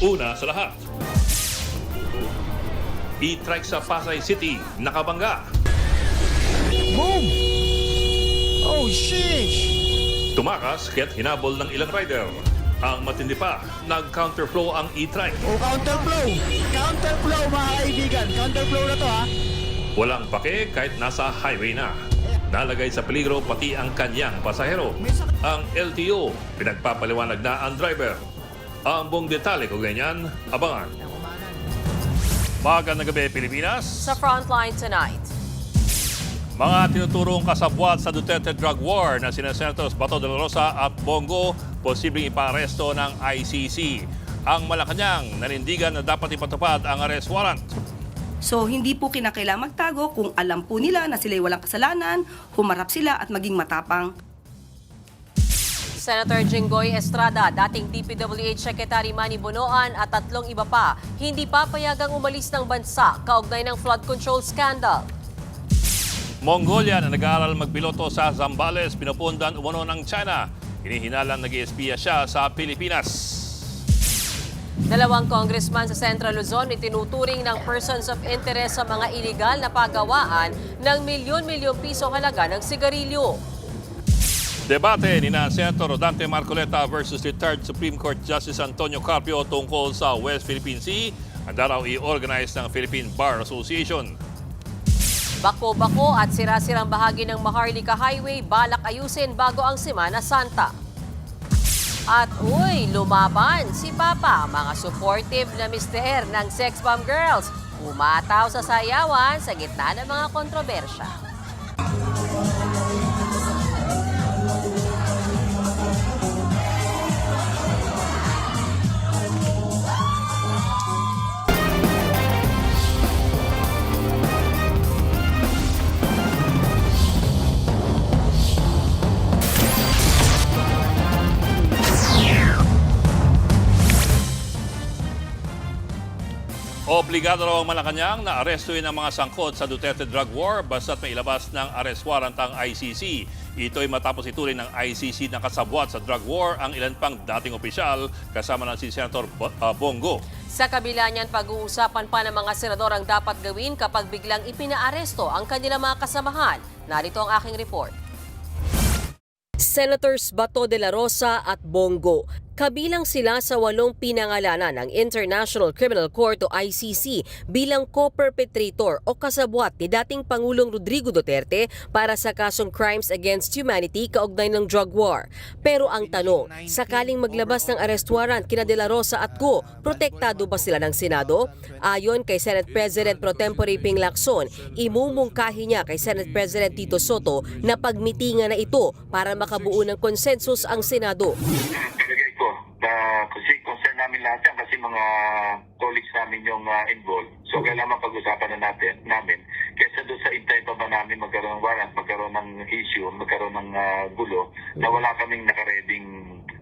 Una sa lahat, e-trike sa Pasay City, nakabangga. Boom! Oh, sheesh! Tumakas kaya't hinabol ng ilang rider. Ang matindi pa, nag-counterflow ang e-trike. Oh, counterflow! Counterflow, mga kaibigan! Counterflow na to, ha? Walang pake kahit nasa highway na. Nalagay sa peligro pati ang kanyang pasahero. Ang LTO, pinagpapaliwanag na ang driver. Ang buong detalye kung ganyan, abangan. Magandang gabi, Pilipinas. Sa Frontline tonight. Mga tinuturong kasabwat sa Duterte drug war na sina Senators Bato de la Rosa at Bongo, posibleng ipaaresto ng ICC. Ang Malacanang nanindigan na dapat ipatupad ang arrest warrant. So hindi po kinakailangang magtago kung alam po nila na sila'y walang kasalanan, humarap sila at maging matapang. Senator Jinggoy Estrada, dating DPWH Secretary Manny Bonoan at 3 iba pa, hindi papayagang umalis ng bansa kaugnay ng flood control scandal. Mongolia na nag-aaral magpiloto sa Zambales, pinupundan umano ng China. Hinihinalang nag-i-espiya siya sa Pilipinas. 2 congressman sa Central Luzon itinuturing ng persons of interest sa mga iligal na paggawaan ng milyon-milyong piso halaga ng sigarilyo. Debate ni na Senator Rodante Marcoleta versus retired Supreme Court Justice Antonio Carpio tungkol sa West Philippine Sea. Handa raw i-organize ng Philippine Bar Association. Bako-bako at sira-sirang bahagi ng Maharlika Highway balak ayusin bago ang Semana Santa. At lumaban si Papa, mga supportive na mister ng sex bomb girls. Umataw sa sayawan sa gitna ng mga kontrobersya. Obligado raw ang Malacanang na arestuin ang mga sangkot sa Duterte drug war basta't may ilabas ng arrest warrant ang ICC. Ito'y matapos ituloy ng ICC na kasabwat sa drug war ang ilan pang dating opisyal kasama ng si Senator Bongo. Sa kabila niyan, pag-uusapan pa ng mga senador ang dapat gawin kapag biglang ipinaaresto ang kanilang mga kasamahan. Narito ang aking report. Senators Bato de la Rosa at Bongo. Kabilang sila sa 8 pinangalanan ng International Criminal Court o ICC bilang co-perpetrator o kasabwat ni dating Pangulong Rodrigo Duterte para sa kasong Crimes Against Humanity kaugnay ng drug war. Pero ang tanong, sakaling maglabas ng arrest warrant kina de la Rosa at Go, protektado ba sila ng Senado? Ayon kay Senate President Pro Tempore Ping Lacson, imumungkahi niya kay Senate President Tito Soto na pagmitingan na ito para makabuo ng konsensus ang Senado. Kasi concern namin lahat yan kasi mga colleagues namin yung involved. So kailangan pag-usapan na namin. Kesa doon sa intay pa ba namin magkaroon ng warrant, magkaroon ng issue, magkaroon ng gulo na wala kaming nakareding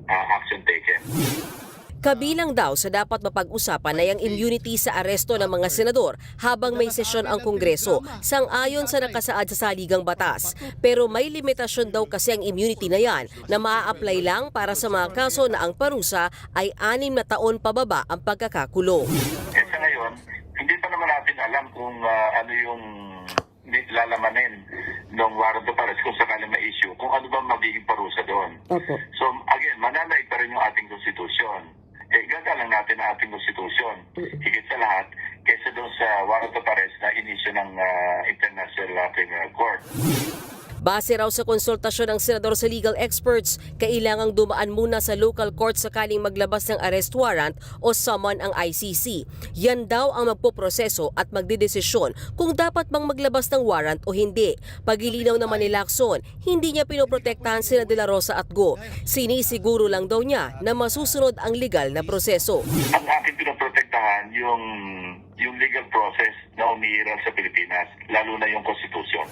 action taken. Kabilang daw sa dapat mapag-usapan ay ang immunity sa aresto ng mga senador habang may sesyon ang Kongreso, sang-ayon sa nakasaad sa saligang batas. Pero may limitasyon daw kasi ang immunity na yan na maa-apply lang para sa mga kaso na ang parusa ay 6 na taon pababa ang pagkakakulong. Eh sa ngayon, hindi pa naman natin alam kung ano yung lalamanin ng warrant of arrest kung sakaling ma-issue, kung ano ba magiging parusa doon. So again, mananaig pa rin yung ating konstitusyon. Gagalang natin ang ating konstitusyon. Higit sa lahat, kaysa doon sa warrant of arrest na inisyo ng International Criminal Court. Base raw sa konsultasyon ng senador sa legal experts, kailangang dumaan muna sa local court sakaling maglabas ng arrest warrant o summon ang ICC. Yan daw ang magpoproseso at magdedesisyon kung dapat bang maglabas ng warrant o hindi. Pagilinaw naman ni Lacson, hindi niya pinoprotektahan sina de la Rosa at Go. Sinisiguro lang daw niya na masusunod ang legal na proseso. Ang aking pinoprotektahan yung legal process na umiiral sa Pilipinas, lalo na yung konstitusyon.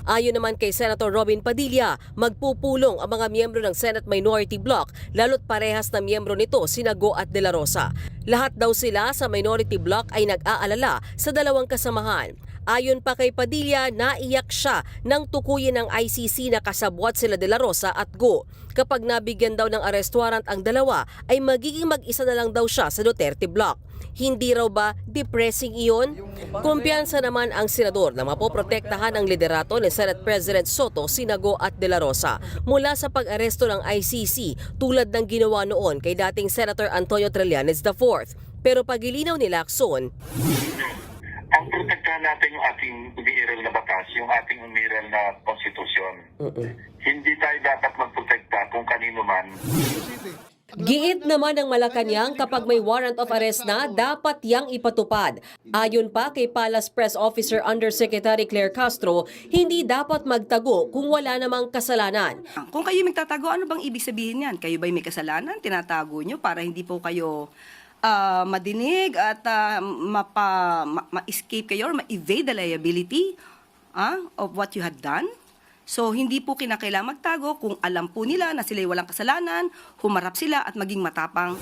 Ayon naman kay Senator Robin Padilla, magpupulong ang mga miyembro ng Senate Minority Bloc lalo't parehas na miyembro nito sina Go at De La Rosa. Lahat daw sila sa Minority Bloc ay nag-aalala sa dalawang kasamahan. Ayon pa kay Padilla, naiyak siya nang tukuyin ng ICC na kasabwat sila De La Rosa at Go. Kapag nabigyan daw ng arrest warrant ang dalawa, ay magiging mag-isa na lang daw siya sa Duterte block. Hindi raw ba depressing iyon? Kumpiyansa naman ang senador na mapoprotektahan ang liderato ni Senate President Soto, Sinago at De La Rosa mula sa pag-aresto ng ICC tulad ng ginawa noon kay dating Senator Antonio Trillanes IV. Pero pagilinaw ni Lacson, ang protektahan natin yung ating umiiral na batas, yung ating umiiral na konstitusyon. Hindi tayo dapat magprotekta kung kanino man. giit naman ng Malacanang kapag may warrant of arrest na, dapat yang ipatupad. Ayon pa kay Palace Press Officer Undersecretary Claire Castro, hindi dapat magtago kung wala namang kasalanan. Kung kayo magtatago, ano bang ibig sabihin yan? Kayo ba'y may kasalanan? Tinatago nyo para hindi po kayo madinig at ma-escape kayo or ma-evade the liability of what you had done? So, hindi po kinakailangan magtago kung alam po nila na sila'y walang kasalanan, humarap sila at maging matapang.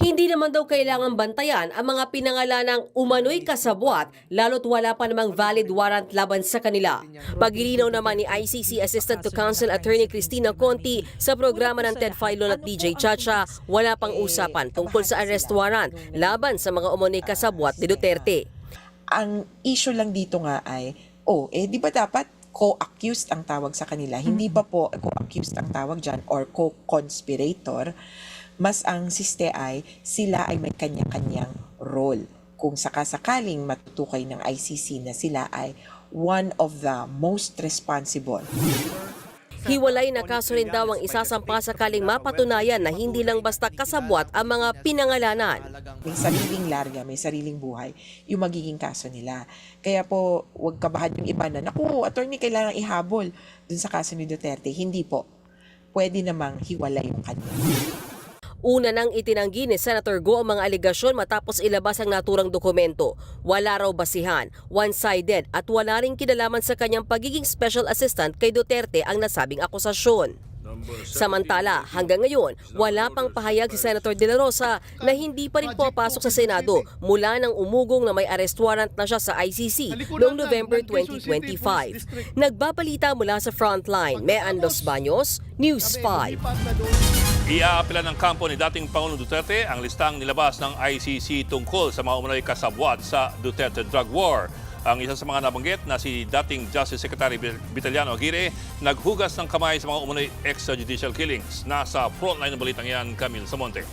Hindi naman daw kailangan bantayan ang mga pinangalanang umano'y kasabwat lalo't wala pa namang valid warrant laban sa kanila. Pagilinaw naman ni ICC Assistant to Counsel Attorney Cristina Conti sa programa ng Ted Filon at DJ Chacha, wala pang usapan tungkol sa arrest warrant laban sa mga umano'y kasabwat ni Duterte. Ang issue lang dito nga ay, di ba dapat co-accused ang tawag sa kanila? Hindi ba po co-accused ang tawag dyan or co-conspirator? Mas ang siste ay sila ay may kanya-kanyang role. Kung sakasakaling matutukay ng ICC na sila ay one of the most responsible. Hiwalay na kaso rin daw ang isasampa sakaling mapatunayan na hindi lang basta kasabwat ang mga pinangalanan. May sariling larga, may sariling buhay, yung magiging kaso nila. Kaya po, huwag kabahan yung iba na, naku, attorney, kailangan ihabol dun sa kaso ni Duterte. Hindi po. Pwede namang hiwalay yung kanya. Una nang itinanggi ni Senator Go ang mga aligasyon matapos ilabas ang naturang dokumento. Wala raw basihan, one-sided at wala ring kinalaman sa kanyang pagiging special assistant kay Duterte ang nasabing akusasyon. Samantala, hanggang ngayon, wala pang pahayag si Senator De La Rosa na hindi pa rin pumapasok sa Senado mula nang umugong na may arrest warrant na siya sa ICC noong November 2025. Nagbabalita mula sa Frontline, Mean Los Baños, News 5. Iaapila ng kampo ni dating Pangulong Duterte ang listang nilabas ng ICC tungkol sa mga umano'y kasabwat sa Duterte Drug War. Ang isa sa mga nabanggit na si dating Justice Secretary Vitaliano Aguirre naghugas ng kamay sa mga umano'y extrajudicial killings. Nasa frontline ng balitang yan, Camille Samonte.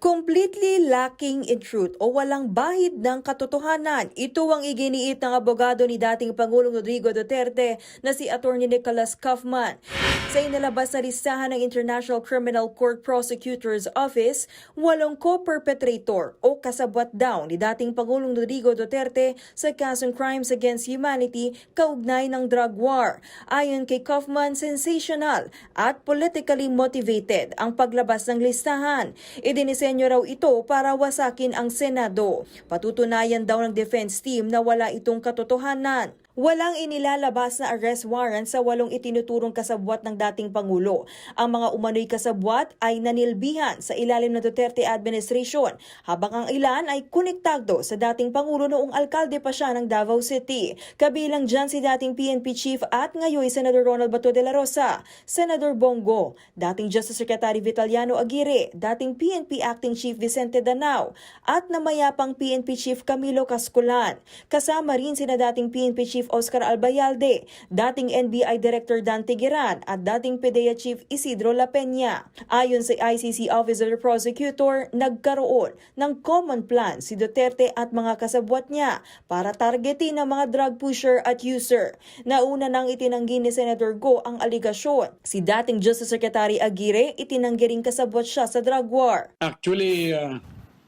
Completely lacking in truth o walang bahid ng katotohanan. Ito ang iginiit ng abogado ni dating Pangulong Rodrigo Duterte na si Attorney Nicholas Kaufman. Sa inilabas na listahan ng International Criminal Court Prosecutor's Office, 8 co-perpetrator o kasabwat daw ni dating Pangulong Rodrigo Duterte sa kasong crimes against humanity kaugnay ng drug war. Ayon kay Kaufman, sensational at politically motivated ang paglabas ng listahan. Idinisenyo raw ito para wasakin ang Senado. Patutunayan daw ng defense team na wala itong katotohanan. Walang inilalabas na arrest warrant sa 8 itinuturong kasabwat ng dating Pangulo. Ang mga umano'y kasabwat ay nanilbihan sa ilalim ng Duterte administration, habang ang ilan ay konektado sa dating Pangulo noong alkalde pa siya ng Davao City. Kabilang dyan si dating PNP Chief at ngayon Senador Ronald Bato de la Rosa, Senador Bongo, dating Justice Secretary Vitaliano Aguirre, dating PNP Acting Chief Vicente Danao, at namayapang PNP Chief Camilo Casculan. Kasama rin sina dating PNP Chief Oscar Albayalde, dating NBI Director Dan Tigueran at dating PDEA Chief Isidro La Peña. Ayon sa ICC Office of the Prosecutor, nagkaroon ng common plan si Duterte at mga kasabwat niya para targetin ang mga drug pusher at user. Nauna nang itinanggi ni Senator Go ang aligasyon. Si dating Justice Secretary Aguirre, itinanggi ring kasabwat siya sa drug war. Actually,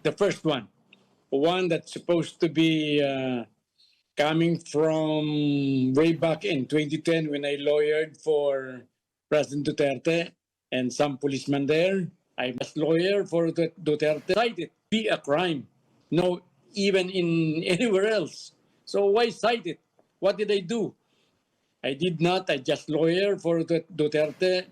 the first one that's supposed to be coming from way back in 2010 when I lawyered for President Duterte and some policemen there. I was lawyer for Duterte. Cite it be a crime. No, even in anywhere else. So why cite it? What did I do? I did not. I just lawyer for Duterte.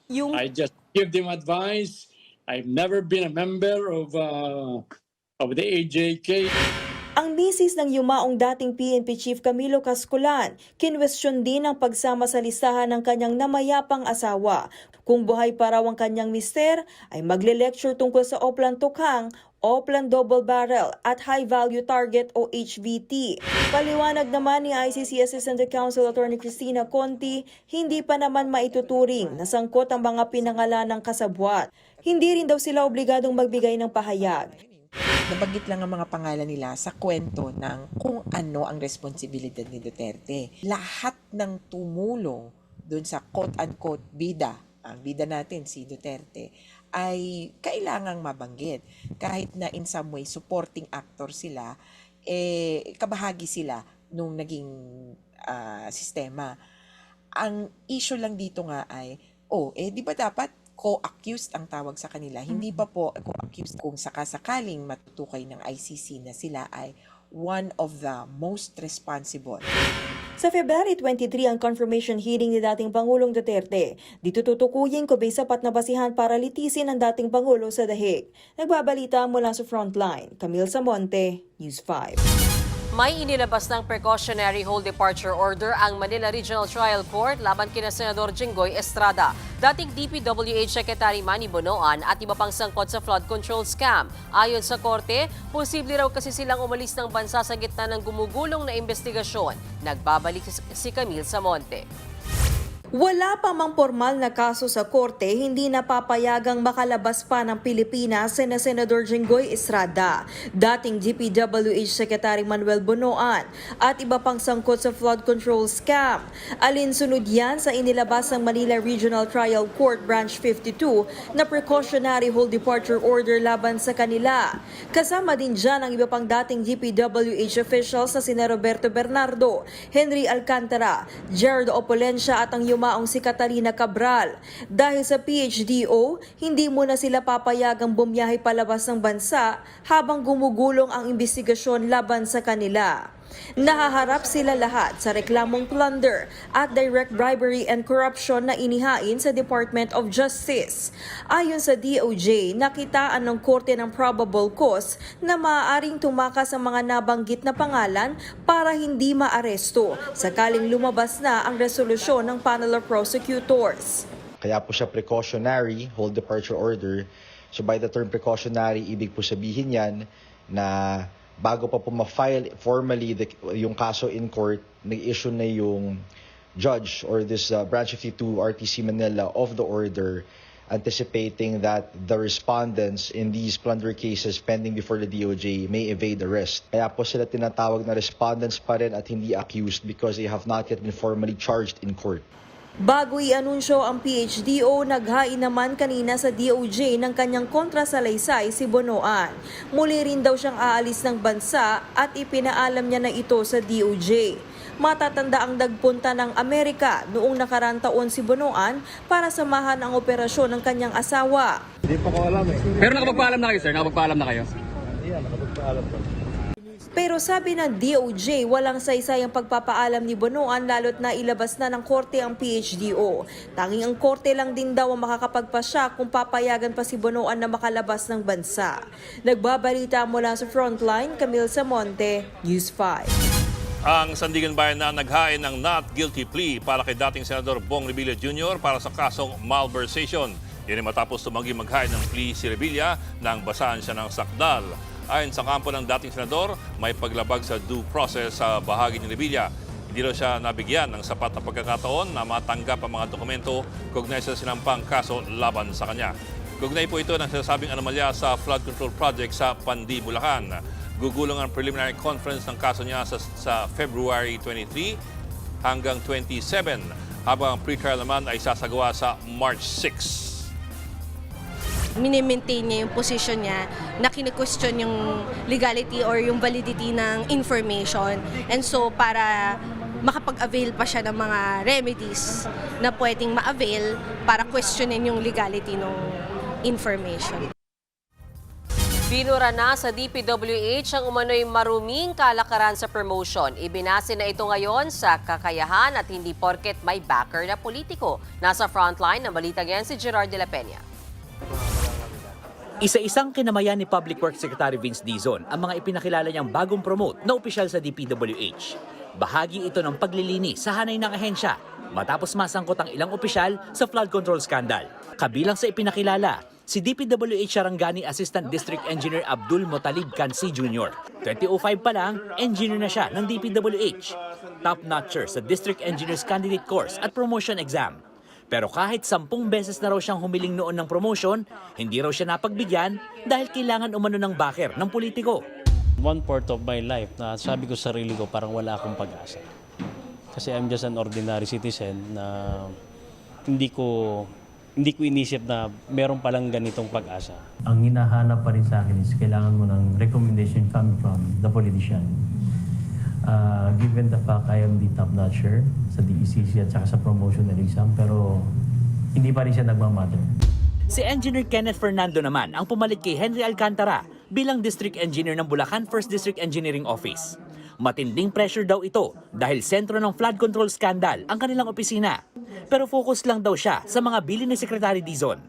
I just give them advice. I've never been a member of the AJK. Ang Ang misis ng yumaong dating PNP Chief Camilo Casculan, kinwestiyon din ang pagsama sa listahan ng kanyang namayapang asawa. Kung buhay pa raw ang kanyang mister, ay magle-lecture tungkol sa Oplan Tukhang, Oplan Double Barrel at High Value Target o HVT. Paliwanag naman ni ICC Assistant Counsel Attorney Cristina Conti, hindi pa naman maituturing na sangkot ang mga pinangalan ng kasabwat. Hindi rin daw sila obligadong magbigay ng pahayag. Nabanggit lang ang mga pangalan nila sa kwento ng kung ano ang responsibilidad ni Duterte. Lahat ng tumulong dun sa quote-unquote bida, ang bida natin si Duterte, ay kailangang mabanggit. Kahit na in some way supporting actor sila, kabahagi sila nung naging sistema. Ang issue lang dito nga ay, di ba dapat co-accused ang tawag sa kanila? Hindi pa po co-accused kung sakasakaling matutukay ng ICC na sila ay one of the most responsible. Sa February 23 ang confirmation hearing ni dating Pangulong Duterte. Dito tutukuyin kung may sapat na basihan para litisin ang dating Pangulo sa The Hague. Nagbabalita mula sa Frontline, Camille Samonte, News 5. May inilabas ng precautionary hold departure order ang Manila Regional Trial Court laban kina Senador Jinggoy Estrada, dating DPWH Secretary Manny Bonoan at iba pang sangkot sa flood control scam. Ayon sa korte, posible raw kasi silang umalis ng bansa sa gitna ng gumugulong na investigasyon. Nagbabalik si Camille Samonte. Wala pa mang formal na kaso sa korte, hindi napapayagang makalabas pa ng Pilipinas sina Senador Jinggoy Estrada, dating DPWH Secretary Manuel Bonoan at iba pang sangkot sa flood control scam. Alinsunod yan sa inilabas ng Manila Regional Trial Court Branch 52 na precautionary hold departure order laban sa kanila. Kasama din dyan ang iba pang dating DPWH officials na sina Roberto Bernardo, Henry Alcantara, Gerard Opolencia at ang yumaong si Catalina Cabral. Dahil sa PHDO, hindi muna sila papayagang bumiyahe palabas ng bansa habang gumugulong ang investigasyon laban sa kanila. Nahaharap sila lahat sa reklamong plunder at direct bribery and corruption na inihain sa Department of Justice. Ayon sa DOJ, nakitaan ng korte ng probable cause na maaaring tumakas sa mga nabanggit na pangalan para hindi maaresto sakaling lumabas na ang resolusyon ng panel of prosecutors. Kaya po siya precautionary hold departure order. So by the term precautionary, ibig po sabihin yan na bago pa po ma-file formally yung kaso in court, nag-issue na yung judge or this Branch 52 RTC Manila of the order anticipating that the respondents in these plunder cases pending before the DOJ may evade arrest. Kaya po sila tinatawag na respondents pa rin at hindi accused because they have not yet been formally charged in court. Bago i-anunsyo ang PHDO, naghain naman kanina sa DOJ ng kanyang kontrasalaysay si Bonoan. Muli rin daw siyang aalis ng bansa at ipinaalam niya na ito sa DOJ. Matatanda ang nagpunta ng Amerika noong nakarang taon si Bonoan para samahan ang operasyon ng kanyang asawa. Hindi pa ko alam eh. Pero nakapagpaalam na kayo, sir? Nakapagpaalam na kayo? Yeah, nakapagpaalam pa. Pero sabi ng DOJ, walang saysay ang pagpapaalam ni Bonoan lalo't na ilabas na ng korte ang PHDO. Tanging ang korte lang din daw ang makakapagpasya kung papayagan pa si Bonoan na makalabas ng bansa. Nagbabalita mula sa Frontline, Camille Samonte, News 5. Ang Sandigan Bayan na naghain ng not guilty plea para kay dating Senador Bong Revilla Jr. para sa kasong malversation. Yan ay matapos tumanggi maghain ng plea si Revilla nang basahan siya ng sakdal. Ayon sa kampo ng dating senador, may paglabag sa due process sa bahagi ni Revilla. Hindi raw siya nabigyan ng sapat na pagkakataon na matanggap ang mga dokumento kaugnay sa sinampang kaso laban sa kanya. Kaugnay po ito ng sinasabing anomalya sa flood control project sa Pandi, Bulacan. Gugulong ang preliminary conference ng kaso niya sa February 23 hanggang 27, habang ang pre-trial naman ay sasagawa sa March 6. Mini-maintain niya yung position niya na kine-question yung legality or yung validity ng information. And so, para makapag-avail pa siya ng mga remedies na pwedeng ma-avail para questionin yung legality ng information. Binura na sa DPWH ang umano'y maruming kalakaran sa promotion. Ibinase na ito ngayon sa kakayahan at hindi porket may backer na politiko. Nasa frontline ng balitang yan si Gerard de la Peña. Isa-isang kinamayan ni Public Works Secretary Vince Dizon ang mga ipinakilala niyang bagong promote na opisyal sa DPWH. Bahagi ito ng paglilinis sa hanay ng ahensya matapos masangkot ang ilang opisyal sa flood control scandal. Kabilang sa ipinakilala, si DPWH Sarangani Assistant District Engineer Abdul Motalib Kansi Jr. 2005 pa lang, engineer na siya ng DPWH. Top-notcher sa District Engineers Candidate Course at Promotion Exam. Pero kahit 10 beses na raw siyang humiling noon ng promotion, hindi raw siya napagbigyan dahil kailangan umano ng backer ng politiko. One part of my life na sabi ko sa sarili ko parang wala akong pag-asa. Kasi I'm just an ordinary citizen na hindi ko inisip na meron palang ganitong pag-asa. Ang hinahanap pa rin sa akin is kailangan mo ng recommendation coming from the politician. Given the fact I am the top-notcher sa DECC at saka sa promotional exam, pero hindi pa rin siya nagmamatter. Si Engineer Kenneth Fernando naman ang pumalit kay Henry Alcantara bilang District Engineer ng Bulacan 1st District Engineering Office. Matinding pressure daw ito dahil sentro ng flood control scandal ang kanilang opisina. Pero focus lang daw siya sa mga bilin ni Secretary Dizon.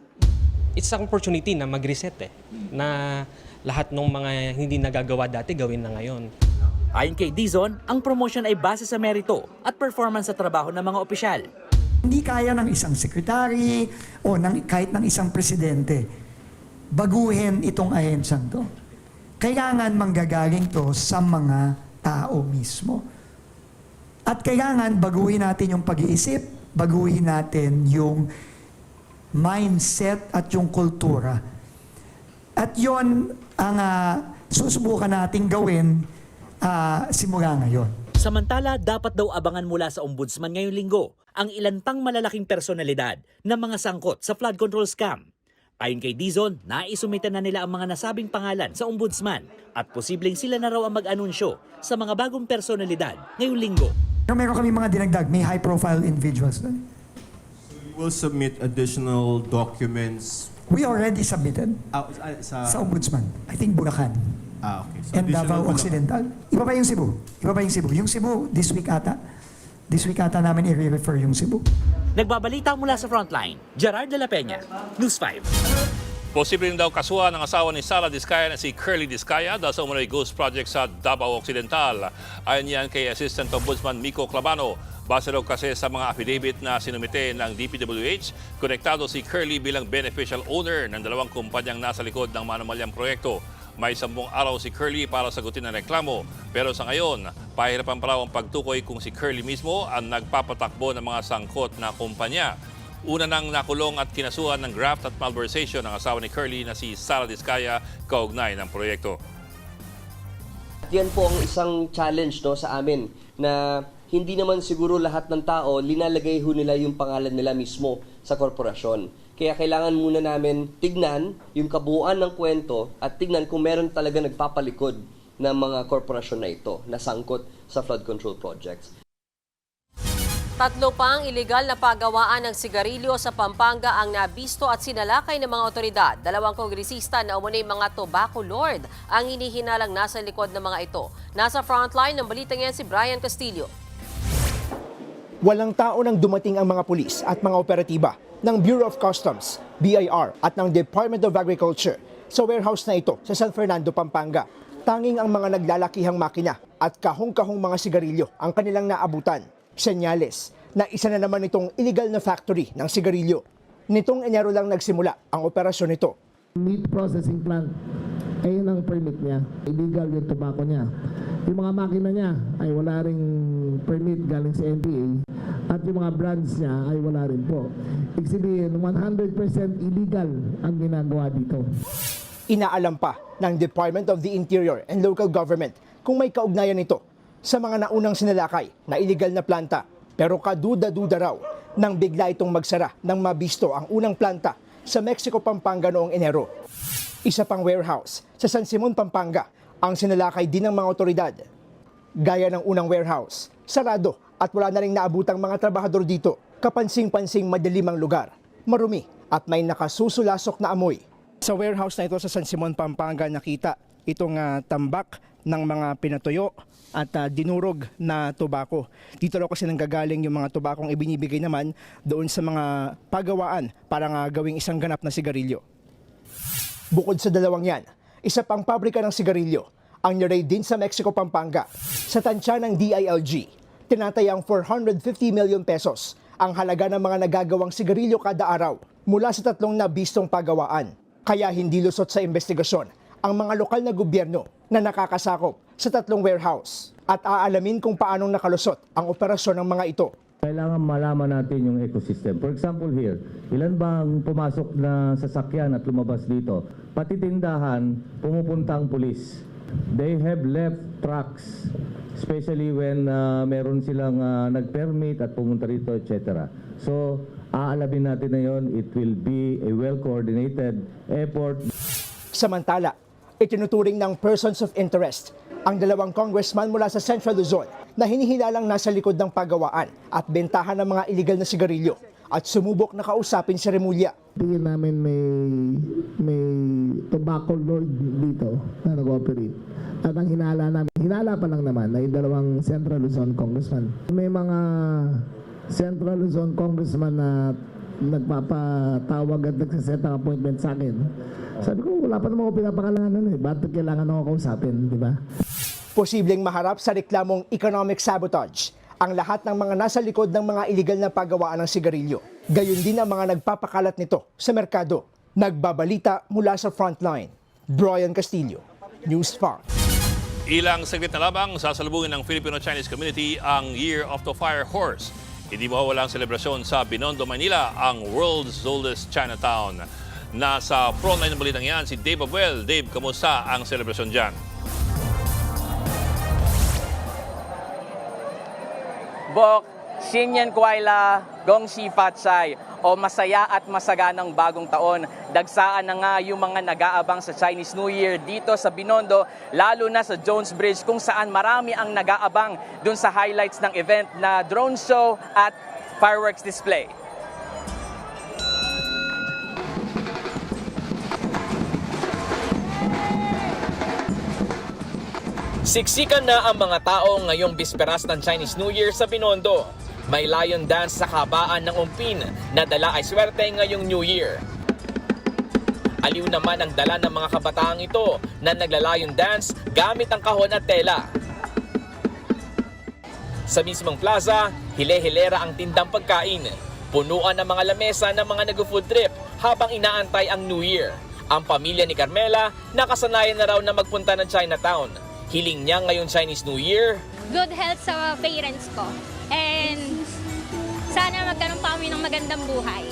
It's an opportunity na mag-reset na lahat ng mga hindi nagagawa dati gawin na ngayon. Ayon kay Dizon, ang promotion ay base sa merito at performance sa trabaho ng mga opisyal. Hindi kaya ng isang sekretary o kahit ng isang presidente baguhin itong ahensang to. Kailangan manggagaling to sa mga tao mismo. At kailangan baguhin natin yung pag-iisip, baguhin natin yung mindset at yung kultura. At yon ang susubukan nating gawin simula ngayon. Samantala, dapat daw abangan mula sa Ombudsman ngayong linggo ang ilan pang malalaking personalidad na mga sangkot sa flood control scam. Ayon kay Dizon, naisumita na nila ang mga nasabing pangalan sa Ombudsman at posibleng sila na raw ang mag-anunsyo sa mga bagong personalidad ngayong linggo. Meron kami mga dinagdag, may high-profile individuals doon. We will submit additional documents. We already submitted sa Ombudsman. I think Bulacan. Okay. So And Davao Occidental. Iba pa yung Cebu. Yung Cebu, this week ata namin i-refer yung Cebu. Nagbabalita mula sa Frontline, Gerard de la Peña, News 5. Posible rin daw kasuhan ng asawa ni Sara Diskaya na si Curly Diskaya dahil sa umano'y ghost project sa Davao Occidental. Ayon yan kay Assistant Ombudsman Miko Clavano. Base raw kasi sa mga affidavit na sinumite ng DPWH, konektado si Curly bilang beneficial owner ng 2 kumpanyang nasa likod ng manumalyang proyekto. May 10 araw si Curly para sagutin ang reklamo. Pero sa ngayon, pahirapan pa raw ang pagtukoy kung si Curly mismo ang nagpapatakbo ng mga sangkot na kumpanya. Una nang nakulong at kinasuhan ng graft at malversation ng asawa ni Curly na si Sara Diskaya kaugnay ng proyekto. Yan po ang isang challenge sa amin na hindi naman siguro lahat ng tao linalagay nila yung pangalan nila mismo sa korporasyon. Kaya kailangan muna namin tignan yung kabuuan ng kwento at tignan kung meron talaga nagpapalikod ng mga korporasyon na ito na sangkot sa flood control projects. 3 pang iligal na paggawaan ng sigarilyo sa Pampanga ang nabisto at sinalakay ng mga otoridad. 2 kongresista na umunay mga tobacco lord ang hinihinalang nasa likod ng mga ito. Nasa frontline ng balitang yan si Brian Castillo. Walang tao nang dumating ang mga pulis at mga operatiba ng Bureau of Customs, BIR at ng Department of Agriculture sa warehouse na ito sa San Fernando, Pampanga. Tanging ang mga naglalakihang makina at kahong-kahong mga sigarilyo ang kanilang naabutan. Senyales na isa na naman itong illegal na factory ng sigarilyo. Nitong Enero lang nagsimula ang operasyon nito. Meat processing plant, ayun ang permit niya. Illegal yung tobacco niya. Yung mga makina niya ay wala ring permit galing sa NPA at yung mga brands niya ay wala rin po. Ibig sabihin, 100% illegal ang ginagawa dito. Inaalam pa ng Department of the Interior and Local Government kung may kaugnayan nito sa mga naunang sinalakay na illegal na planta. Pero kaduda-duda raw nang bigla itong magsara nang mabisto ang unang planta sa Mexico, Pampanga noong Enero. Isa pang warehouse sa San Simon, Pampanga ang sinalakay din ng mga otoridad. Gaya ng unang warehouse, sarado at wala na ring naabutang mga trabahador dito. Kapansing-pansing madilim ang lugar, marumi at may nakasusulasok na amoy. Sa warehouse na ito sa San Simon, Pampanga nakita itong tambak ng mga pinatuyo at dinurog na tobacco. Dito raw kasi nanggagaling yung mga tobakong ibinibigay naman doon sa mga pagawaan para nga gawing isang ganap na sigarilyo. Bukod sa dalawang yan, isa pang pabrika ng sigarilyo ang niray din sa Mexico, Pampanga. Sa tansya ng DILG, tinatayang 450 million pesos ang halaga ng mga nagagawang sigarilyo kada araw mula sa 3 nabistong pagawaan. Kaya hindi lusot sa investigasyon ang mga lokal na gobyerno na nakakasakop sa 3 warehouse at aalamin kung paanong nakalusot ang operasyon ng mga ito. Kailangan malaman natin yung ecosystem. For example here, ilan bang pumasok na sasakyan at lumabas dito? Pati tindahan, pumupunta ang pulis. They have left trucks, especially when meron silang nag-permit at pumunta rito, etc. So, aalamin natin na yon. It will be a well-coordinated effort. Samantala, itinuturing ng persons of interest ang 2 congressman mula sa Central Luzon na hinihilalang nasa likod ng pagawaan at bentahan ng mga illegal na sigarilyo at sumubok na kausapin si Remulla. Tingin namin may tobacco lord dito na nag-operate. At ang hinala pa lang naman ay 2 Central Luzon congressman. May mga Central Luzon congressman na nagpapatawag at nagsaset ng appointment sa akin. Sabi ko, wala pa naman ako pinapakalanan Bakit kailangan ako kausapin, di ba? Posibleng maharap sa reklamong economic sabotage ang lahat ng mga nasa likod ng mga iligal na pagawaan ng sigarilyo. Gayon din ang mga nagpapakalat nito sa merkado. Nagbabalita mula sa frontline. Brian Castillo, News 5. Ilang saglit na lamang sasalubungin ng Filipino-Chinese community ang Year of the Fire Horse. Hindi mawawalang selebrasyon sa Binondo, Manila, ang world's oldest Chinatown. Nasa frontline ng balitang yan si Dave Abuel. Dave, kamusta ang selebrasyon dyan? Bok, Xinyan Kuaila, Gongxi Fatsai, o masaya at masaganang bagong taon. Dagsaan na nga yung mga nag-aabang sa Chinese New Year dito sa Binondo, lalo na sa Jones Bridge kung saan marami ang nag-aabang dun sa highlights ng event na drone show at fireworks display. Siksikan na ang mga tao ngayong bisperas ng Chinese New Year sa Binondo. May lion dance sa kabaan ng umpin na dala ay swerte ngayong New Year. Aliw naman ang dala ng mga kabataang ito na nagla-lion dance gamit ang kahon at tela. Sa mismong plaza, hile-hilera ang tindang pagkain. Punuan ang mga lamesa ng mga nag-food trip habang inaantay ang New Year. Ang pamilya ni Carmela nakasanayan na raw na magpunta ng Chinatown. Hiling niya ngayong Chinese New Year, good health sa parents ko. And sana magkaroon pa kami ng magandang buhay.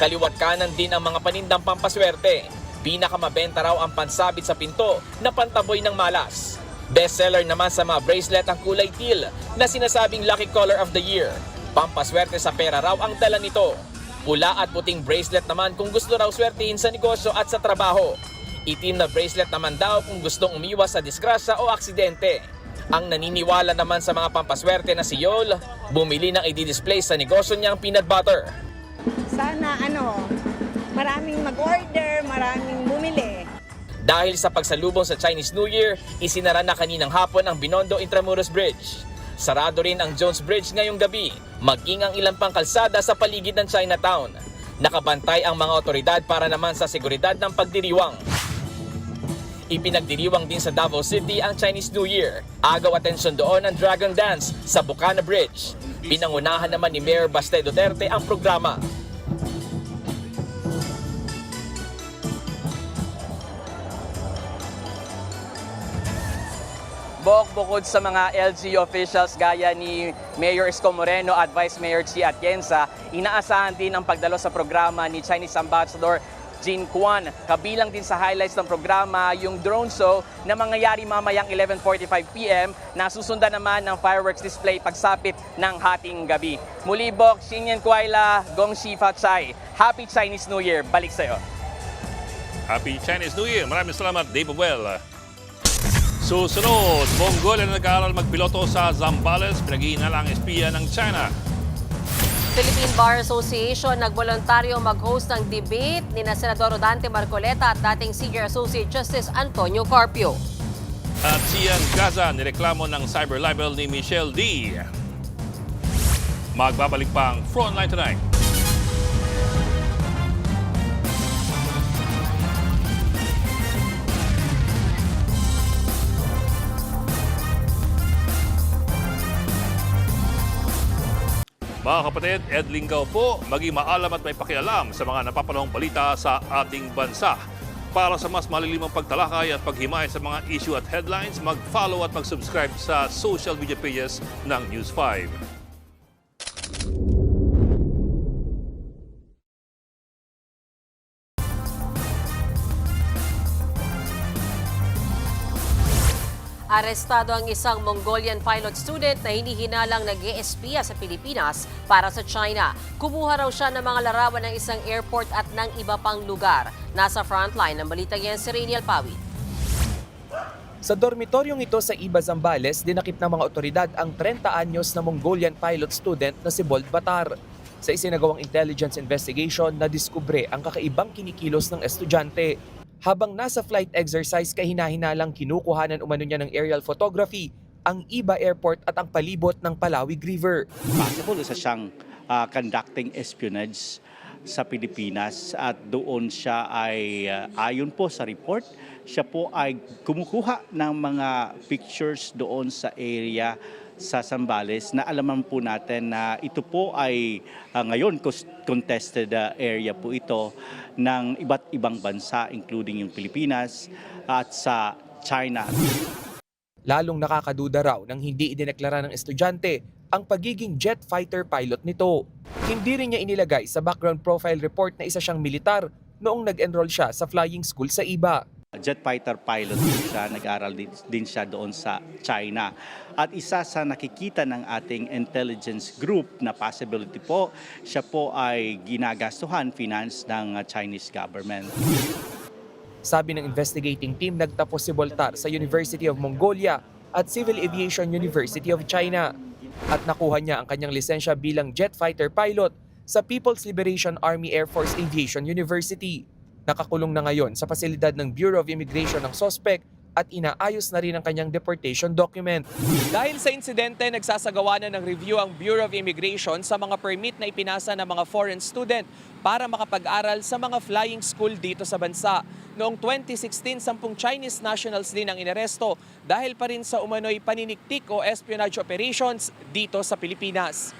Kaliwat kanan din ang mga panindang pampaswerte. Pinakamabenta raw ang pansabit sa pinto na pantaboy ng malas. Bestseller naman sa mga bracelet ang kulay teal na sinasabing lucky color of the year. Pampaswerte sa pera raw ang dala nito. Pula at puting bracelet naman kung gusto raw swertihin sa negosyo at sa trabaho. Itim na bracelet naman daw kung gustong umiwas sa disgrasya o aksidente. Ang naniniwala naman sa mga pampaswerte na si Yol, bumili ng i-display sa negosyo niyang peanut butter. Sana maraming mag-order, maraming bumili. Dahil sa pagsalubong sa Chinese New Year, isinara na kaninang hapon ang Binondo Intramuros Bridge. Sarado rin ang Jones Bridge ngayong gabi, maging ang ilang pang kalsada sa paligid ng Chinatown. Nakabantay ang mga otoridad para naman sa seguridad ng pagdiriwang. Ipinagdiriwang din sa Davao City ang Chinese New Year. Agaw atensyon doon ang Dragon Dance sa Bukana Bridge. Pinangunahan naman ni Mayor Baste Duterte ang programa. Bukod sa mga LGU officials gaya ni Mayor Isko Moreno at Vice Mayor Chi Atienza, inaasahan din ang pagdalo sa programa ni Chinese Ambassador Jin Kwan. Kabilang din sa highlights ng programa yung drone show na mangyayari mamayang 11:45 PM na susundan naman ng fireworks display pagsapit ng hating gabi. Muli Bok, Xinyan Kuaila, Gongxi Fatsai. Happy Chinese New Year. Balik sa'yo. Happy Chinese New Year. Maraming salamat, Dave Abuel. Susunod, Mongolia na nag-aaral magpiloto sa Zambales, pinag-iinala ang espiya ng China. Philippine Bar Association nagboluntaryo mag-host ng debate ni Senador Rodante Marcoleta at dating Senior Associate Justice Antonio Carpio. At Sian Gaza, nireklamo ng cyber libel ni Michelle D. Magbabalik pa ang Frontline Tonight. Mga kapatid, Ed Lingaw po, maging maalam at may pakialam sa mga napapanahong balita sa ating bansa. Para sa mas malilimang pagtalakay at paghimay sa mga issue at headlines, mag-follow at mag-subscribe sa social media pages ng News 5. Arestado ang isang Mongolian pilot student na hinihinalang nag-espiya sa Pilipinas para sa China. Kumuha raw siya ng mga larawan ng isang airport at ng iba pang lugar. Nasa frontline ng balitang yan si Rainiel Pawid. Sa dormitoryong ito sa Iba, Zambales, dinakip ng mga otoridad ang 30 anyos na Mongolian pilot student na si Bold Batar. Sa isinagawang intelligence investigation, nadiskubre ang kakaibang kinikilos ng estudyante. Habang nasa flight exercise, kahina-hinalang kinukuhanan umano niya ng aerial photography ang Iba Airport at ang palibot ng Palawig River. Possible isa siyang conducting espionage sa Pilipinas at doon siya ay ayon po sa report, siya po ay kumukuha ng mga pictures doon sa area sa Zambales na alaman po natin na ito po ay ngayon contested area po ito ng iba't ibang bansa including yung Pilipinas at sa China. Lalong nakakaduda raw nang hindi idineklara ng estudyante ang pagiging jet fighter pilot nito. Hindi rin niya inilagay sa background profile report na isa siyang militar noong nag-enroll siya sa flying school sa Iba. Jet fighter pilot din siya, nag-aral din siya doon sa China. At isa sa nakikita ng ating intelligence group na possibility po, siya po ay ginagastuhan, finance ng Chinese government. Sabi ng investigating team, nagtapos si Boltar sa University of Mongolia at Civil Aviation University of China. At nakuha niya ang kanyang lisensya bilang jet fighter pilot sa People's Liberation Army Air Force Aviation University. Nakakulong na ngayon sa pasilidad ng Bureau of Immigration ng suspect at inaayos na rin ang kanyang deportation document. Dahil sa insidente, nagsasagawa na ng review ang Bureau of Immigration sa mga permit na ipinasa ng mga foreign student para makapag-aral sa mga flying school dito sa bansa. Noong 2016, 10 Chinese nationals din ang inaresto dahil pa rin sa umano'y paniniktik o espionage operations dito sa Pilipinas.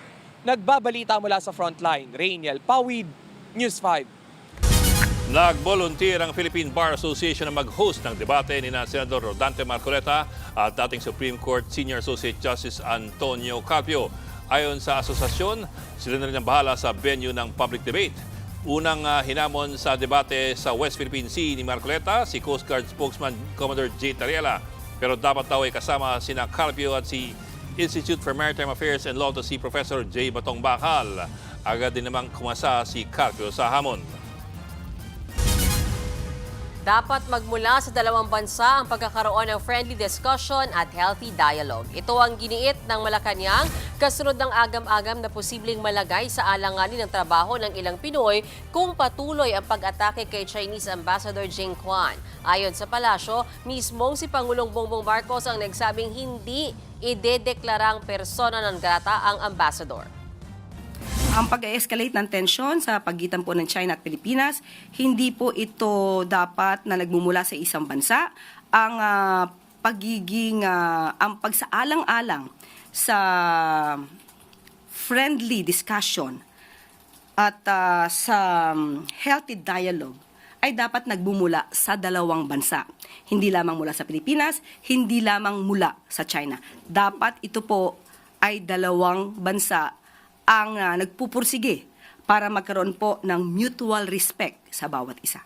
Nagbabalita mula sa frontline, Rainiel Pawid, News 5. Nag-volunteer ang Philippine Bar Association na mag-host ng debate ni Senador Rodante Marcoleta at dating Supreme Court Senior Associate Justice Antonio Carpio. Ayon sa asosasyon, sila na rin ang bahala sa venue ng public debate. Unang hinamon sa debate sa West Philippine Sea ni Marcoleta, si Coast Guard spokesman Commodore J. Tariela. Pero dapat daw ay kasama sina Carpio at si Institute for Maritime Affairs and Law to si Professor J. Batong Bakal. Agad din namang kumasa si Carpio sa hamon. Dapat magmula sa dalawang bansa ang pagkakaroon ng friendly discussion at healthy dialogue. Ito ang giniit ng Malacanang kasunod ng agam-agam na posibleng malagay sa alanganin ng trabaho ng ilang Pinoy kung patuloy ang pag-atake kay Chinese Ambassador Jing Quan. Ayon sa palasyo, mismong si Pangulong Bongbong Marcos ang nagsabing hindi idedeklarang persona non grata ang ambassador. Ang pag-escalate ng tensyon sa pagitan po ng China at Pilipinas, hindi po ito dapat na nagmumula sa isang bansa. Ang ang pagsaalang-alang sa friendly discussion at sa healthy dialogue ay dapat nagbumula sa dalawang bansa. Hindi lamang mula sa Pilipinas, hindi lamang mula sa China. Dapat ito po ay dalawang bansa ang nagpupursige para magkaroon po ng mutual respect sa bawat isa.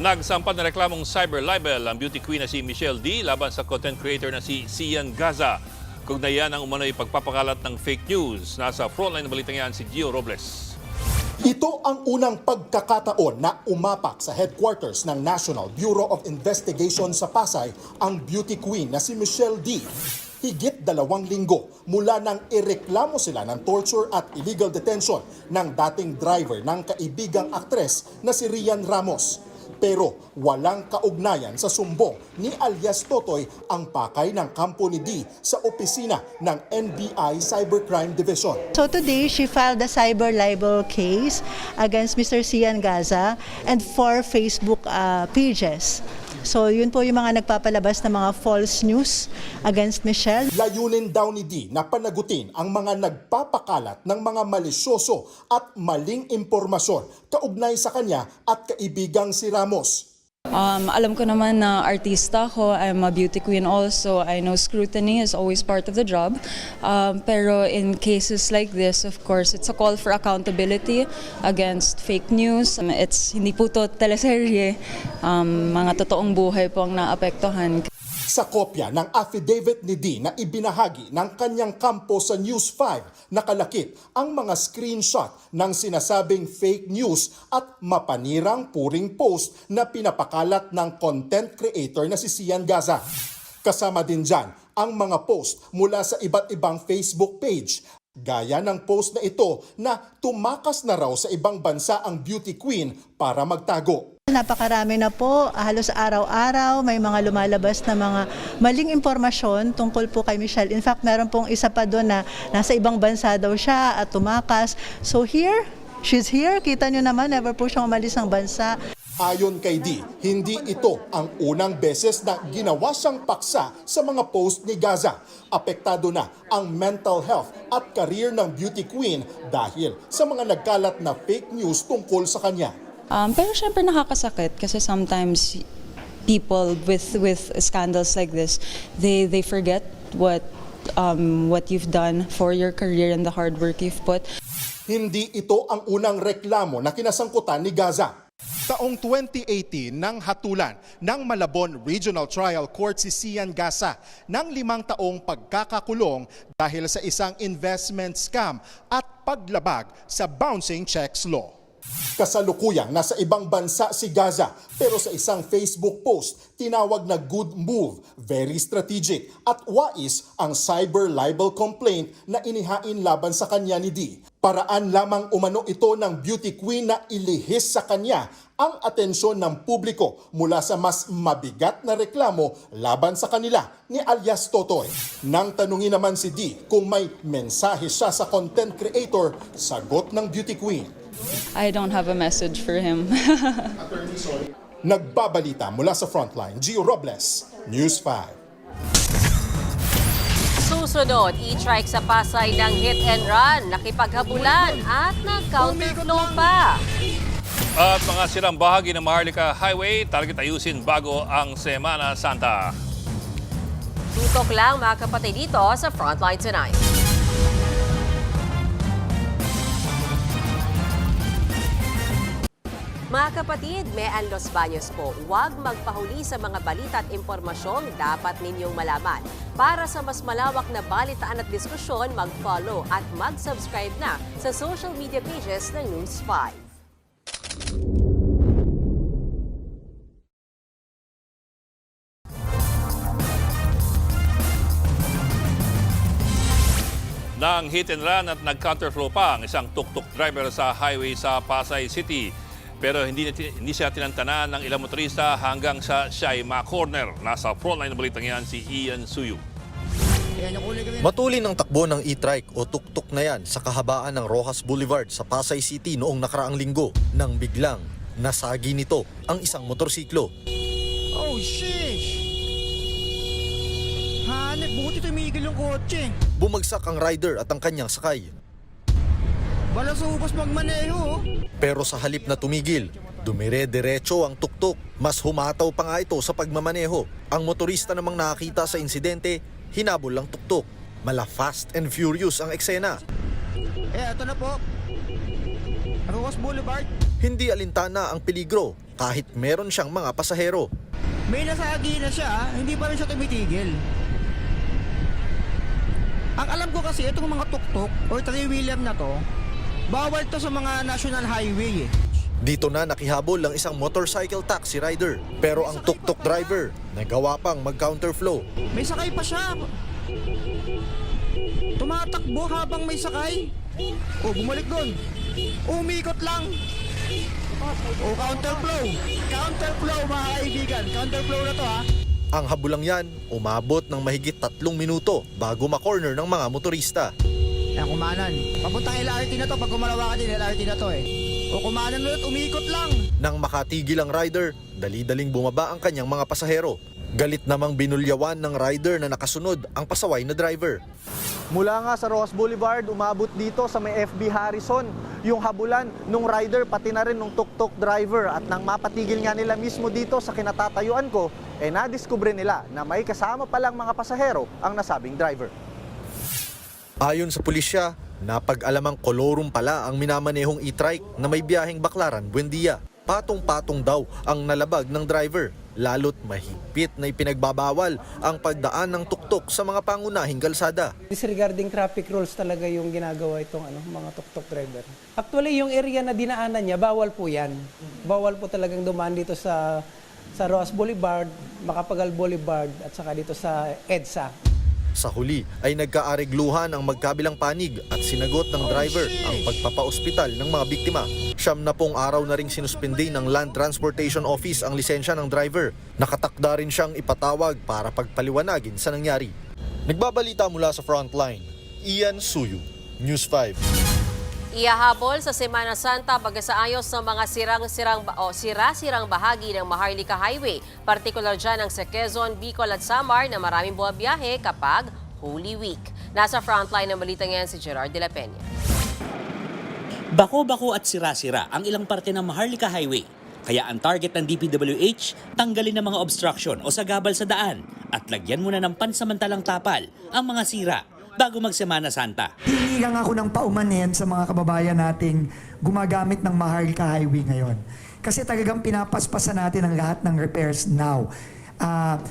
Nagsampan na reklamong cyber libel ang beauty queen na si Michelle D laban sa content creator na si Sian Gaza. Kugnayan ang umano'y pagpapakalat ng fake news. Nasa frontline ng balitang yan si Gio Robles. Ito ang unang pagkakataon na umapak sa headquarters ng National Bureau of Investigation sa Pasay ang beauty queen na si Michelle D. Higit 2 linggo mula nang ireklamo sila ng torture at illegal detention ng dating driver ng kaibigang aktres na si Rian Ramos. Pero walang kaugnayan sa sumbong ni alias Totoy ang pakay ng kampo ni D sa opisina ng NBI Cybercrime Division. So today, she filed a cyber libel case against Mr. Sian Gaza and 4 Facebook pages. So yun po yung mga nagpapalabas ng mga false news against Michelle. Layunin daw ni Dee na panagutin ang mga nagpapakalat ng mga malisyoso at maling impormasyon kaugnay sa kanya at kaibigang si Ramos. Alam ko naman na artista ko, I'm a beauty queen also. I know scrutiny is always part of the job. Pero in cases like this, of course, it's a call for accountability against fake news. Hindi po to teleserye. Mga totoong buhay po ang naapektuhan. Sa kopya ng affidavit ni Dee na ibinahagi ng kanyang kampo sa News 5, nakalakip ang mga screenshot ng sinasabing fake news at mapanirang puring post na pinapakalat ng content creator na si Sian Gaza. Kasama din dyan ang mga post mula sa iba't ibang Facebook page. Gaya ng post na ito na tumakas na raw sa ibang bansa ang beauty queen para magtago. Napakarami na po, halos araw-araw may mga lumalabas na mga maling impormasyon tungkol po kay Michelle. In fact, meron pong isa pa doon na nasa ibang bansa daw siya at tumakas. So here, she's here. Kita nyo naman, never po siyang umalis ng bansa. Ayon kay Dee, hindi ito ang unang beses na ginawa siyang paksa sa mga post ni Gaza. Apektado na ang mental health at career ng beauty queen dahil sa mga nagkalat na fake news tungkol sa kanya. Pero syempre nakakasakit kasi sometimes people with scandals like this, they forget what you've done for your career and the hard work you've put. Hindi ito ang unang reklamo na kinasangkutan ni Gaza. Taong 2018 nang hatulan ng Malabon Regional Trial Court si Sian Gaza ng 5 taong pagkakakulong dahil sa isang investment scam at paglabag sa bouncing checks law. Kasalukuyang nasa ibang bansa si Gaza pero sa isang Facebook post tinawag na good move, very strategic at wais ang cyber libel complaint na inihain laban sa kanya ni Dee. Paraan lamang umano ito ng beauty queen na ilihis sa kanya ang atensyon ng publiko mula sa mas mabigat na reklamo laban sa kanila ni alias Totoy. Nang tanungin naman si Dee kung may mensahe siya sa content creator, sagot ng beauty queen. I don't have a message for him. Nagbabalita mula sa Frontline, Gio Robles, News 5. Susunod, e-trike sa Pasay ng hit and run, nakipaghabulan at nag-counterflow pa. At mga sirang bahagi ng Maharlika Highway, target ayusin bago ang Semana Santa. Tutok lang mga kapatid dito sa Frontline Tonight. Mga kapatid, Mean Los Baños po, huwag magpahuli sa mga balita at impormasyong dapat ninyong malaman. Para sa mas malawak na balitaan at diskusyon, mag-follow at mag-subscribe na sa social media pages ng News 5. Nang hit and run at nag-counterflow pa ang isang tuk-tuk driver sa highway sa Pasay City. Pero hindi siya tinantanan ng ilang motorista hanggang sa Shaima Corner. Nasa frontline ng balitang yan si Ian Suyu. Matulin ang takbo ng e-trike o tuk-tuk na yan sa kahabaan ng Rojas Boulevard sa Pasay City noong nakaraang linggo nang biglang nasagi nito ang isang motorsiklo. Oh, sheesh! Hanep, buti tumigil yung kotse. Bumagsak ang rider at ang kanyang sakay. Balasubos magmaneho. Pero sa halip na tumigil, dumire-diretso ang tuktok. Mas humataw pa nga ito sa pagmamaneho. Ang motorista namang nakakita sa insidente, hinabol ang tuktok. Mala fast and furious ang eksena. Ito na po. Rojas Boulevard. Hindi alintana ang peligro kahit meron siyang mga pasahero. May nasagi na siya, hindi pa rin siya tumitigil. Ang alam ko kasi itong mga tuktok or three-wheeler na to, bawal to sa mga national highway eh. Dito na nakihabol ang isang motorcycle taxi rider. Pero ang tuk-tuk driver nagawa pang mag-counterflow. May sakay pa siya. Tumatakbo habang may sakay. O bumalik doon. Umikot lang. O counterflow. Counterflow mga kaibigan. Counterflow na to ha. Ang habulang yan umabot ng mahigit 3 minuto bago ma-corner ng mga motorista. Yan kumanan. Papuntang LRT na to. Pag kumalawa ka din LRT na to eh. O kumanan ulit, umikot lang. Nang makatigil ang rider, dali-daling bumaba ang kanyang mga pasahero. Galit namang binulyawan ng rider na nakasunod ang pasaway na driver. Mula nga sa Rojas Boulevard, umabot dito sa may FB Harrison yung habulan nung rider pati na rin nung tuk-tuk driver. At nang mapatigil nga nila mismo dito sa kinatatayuan ko, nadiskubre nila na may kasama palang mga pasahero ang nasabing driver. Ayon sa pulisya, napag-alamang kolorum pala ang minamanehong e-trike na may biyaheng Baclaran, Buendia. Patong-patong daw ang nalabag ng driver, lalo't mahigpit na ipinagbabawal ang pagdaan ng tuktok sa mga pangunahing kalsada. Disregarding traffic rules talaga yung ginagawa itong mga tuktok driver. Actually, yung area na dinaanan niya, bawal po yan. Bawal po talagang dumaan dito sa Rojas Boulevard, Macapagal Boulevard at saka dito sa EDSA. Sa huli ay nagkaaregluhan ang magkabilang panig at sinagot ng driver ang pagpapaospital ng mga biktima. 70 araw na ring sinuspindi ng Land Transportation Office ang lisensya ng driver. Nakatakda rin siyang ipatawag para pagpaliwanagin sa nangyari. Nagbabalita mula sa Frontline, Ian Suyu, News 5. Ihahabol sa Semana Santa pagkasaayos ng mga sira-sirang bahagi ng Maharlika Highway, partikular dyan ang sa Quezon, Bicol at Samar na maraming buwabiyahe kapag Holy Week. Nasa frontline ng balita ngayon si Gerard de la Peña. Bako-bako at sira-sira ang ilang parte ng Maharlika Highway. Kaya ang target ng DPWH, tanggalin ng mga obstruction o sagabal sa daan at lagyan muna ng pansamantalang tapal ang mga sira bago mag-Semana Santa. Hingi lang ako ng paumanhin sa mga kababayan nating gumagamit ng Maharlika Highway ngayon. Kasi talagang pinapaspasan natin ang lahat ng repairs now.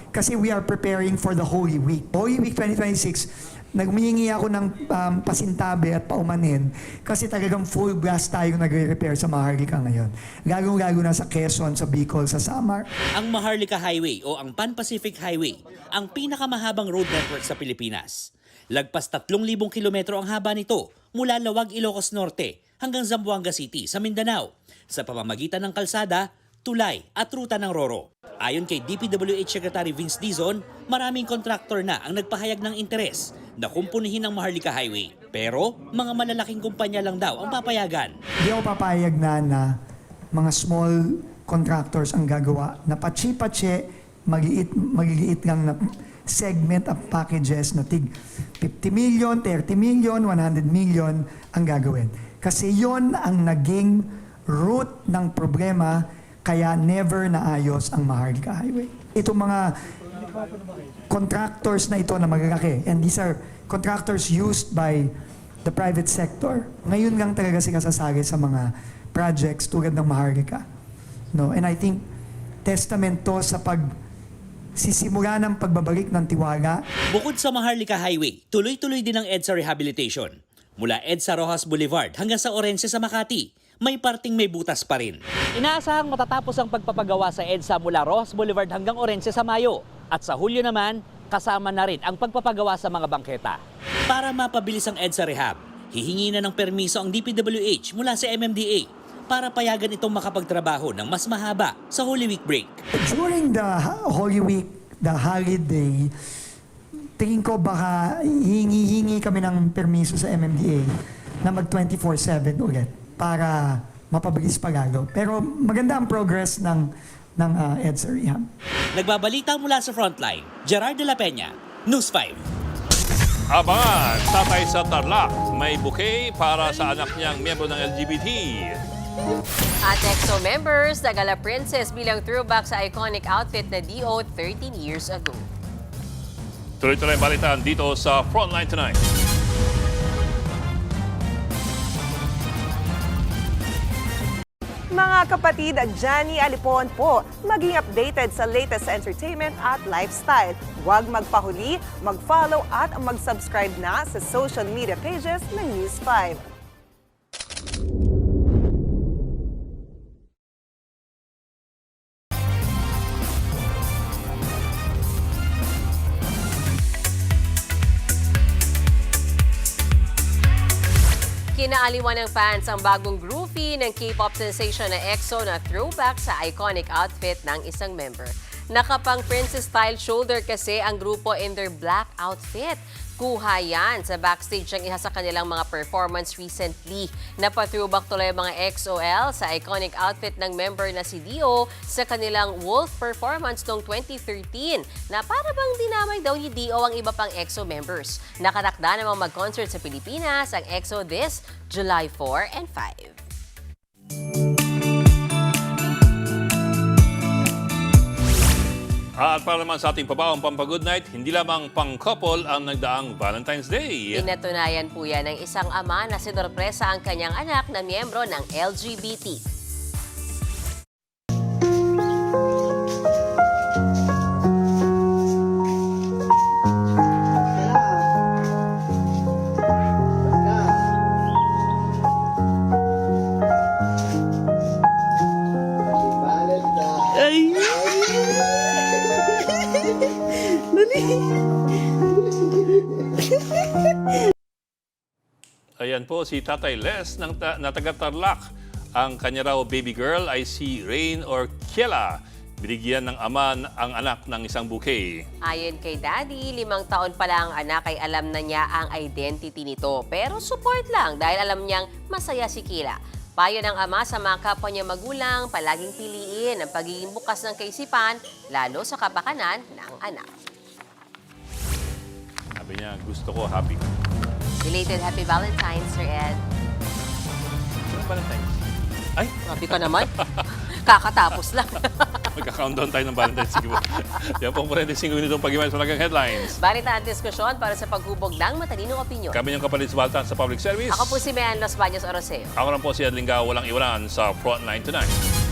Kasi we are preparing for the Holy Week. Holy Week 2026, nagmihingi ako ng pasintabi at paumanhin kasi talagang full blast tayo nagre-repair sa Maharlika ngayon. Lalo-lalo na sa Quezon, sa Bicol, sa Samar. Ang Maharlika Highway o ang Pan-Pacific Highway, ang pinakamahabang road network sa Pilipinas. Lagpas 3,000 kilometro ang haba nito mula Lawag, Ilocos Norte hanggang Zamboanga City sa Mindanao sa pamamagitan ng kalsada, tulay at ruta ng Roro. Ayon kay DPWH Secretary Vince Dizon, maraming kontraktor na ang nagpahayag ng interes na kumpunihin ang Maharlika Highway. Pero mga malalaking kumpanya lang daw ang papayagan. Hindi ako papayag na mga small contractors ang gagawa na patsi-patsi, maliliit lang na segment of packages na tig 50 million, 30 million, 100 million ang gagawin. Kasi yon ang naging root ng problema kaya never naayos ang Maharlika Highway. Itong mga contractors na ito na malalaki, and these are contractors used by the private sector, ngayon lang talaga sila sasali sa mga projects tulad ng Maharlika. No? And I think testament to sa sisimula ng pagbabalik ng tiwala. Bukod sa Maharlika Highway, tuloy-tuloy din ang EDSA rehabilitation. Mula EDSA Rojas Boulevard hanggang sa Orense sa Makati, may parting may butas pa rin. Inaasahang matatapos ang pagpapagawa sa EDSA mula Rojas Boulevard hanggang Orense sa Mayo. At sa Hulyo naman, kasama na rin ang pagpapagawa sa mga bangketa. Para mapabilis ang EDSA rehab, hihingi na ng permiso ang DPWH mula sa MMDA para payagan itong makapagtrabaho ng mas mahaba sa Holy Week break. During the Holy Week, the holiday, tingin ko baka hingi kami ng permiso sa MMDA na mag 24/7 ulit para mapabilis pa lalo. Pero maganda ang progress ng EDSA rehab. Nagbabalita mula sa Frontline, Gerard de la Peña, News 5. Abangan, tatay sa Tarlac, may bouquet para sa anak niyang miyembro ng LGBT. At EXO members, nagala Princess bilang throwback sa iconic outfit na DO 13 years ago. Tuloy-tuloy ang balitaan dito sa Frontline Tonight. Mga kapatid, Johnny Alipon po, maging updated sa latest entertainment at lifestyle. Huwag magpahuli, mag-follow at mag-subscribe na sa social media pages ng News 5. Kinaaliwan ng fans ang bagong groupie ng K-pop sensation na EXO na throwback sa iconic outfit ng isang member. Nakapang princess style shoulder kasi ang grupo in their black outfit. Kuha yan sa backstage ng isa sa kanilang mga performance recently. Napa-throwback tuloy ang mga XOL sa iconic outfit ng member na si Dio sa kanilang Wolf performance noong 2013 na para bang dinamay daw ni Dio ang iba pang EXO members. Nakatakda namang mag-concert sa Pilipinas ang EXO this July 4 and 5. At para naman sa ating pabawang pampagood night, hindi lamang pang-couple ang nagdaang Valentine's Day. Pinatunayan po yan ng isang ama na sinorpresa ang kanyang anak na miyembro ng LGBT. Ayan po si Tatay Les ng na taga-Tarlac. Ang kanya raw baby girl ay si Rain or Kiela. Binigyan ng ama ang anak ng isang bouquet. Ayon kay Daddy, 5 taon pa lang ang anak ay alam na niya ang identity nito. Pero support lang dahil alam niyang masaya si Kiela. Payo ng ama sa mga kapwa niya magulang, palaging piliin ang pagiging bukas ng kaisipan, lalo sa kapakanan ng anak. Sabi niya, gusto ko happy. Belated Happy Valentine's, Sir Ed. Valentine's? Ay! Sabi ka naman. Kakatapos lang. Magka-countdown tayo ng Valentine's. Sige po. Yan po ang 45 minutong pag-iwan sa Malagang Headlines. Balita at diskusyon para sa paghubog ng matalinong opinyon. Kami yung kapalit sa Balta sa Public Service. Ako po si Mayan Los Baños Oroseo. Ako lang po si Adlingao, walang iwanan sa Front 9 to 9.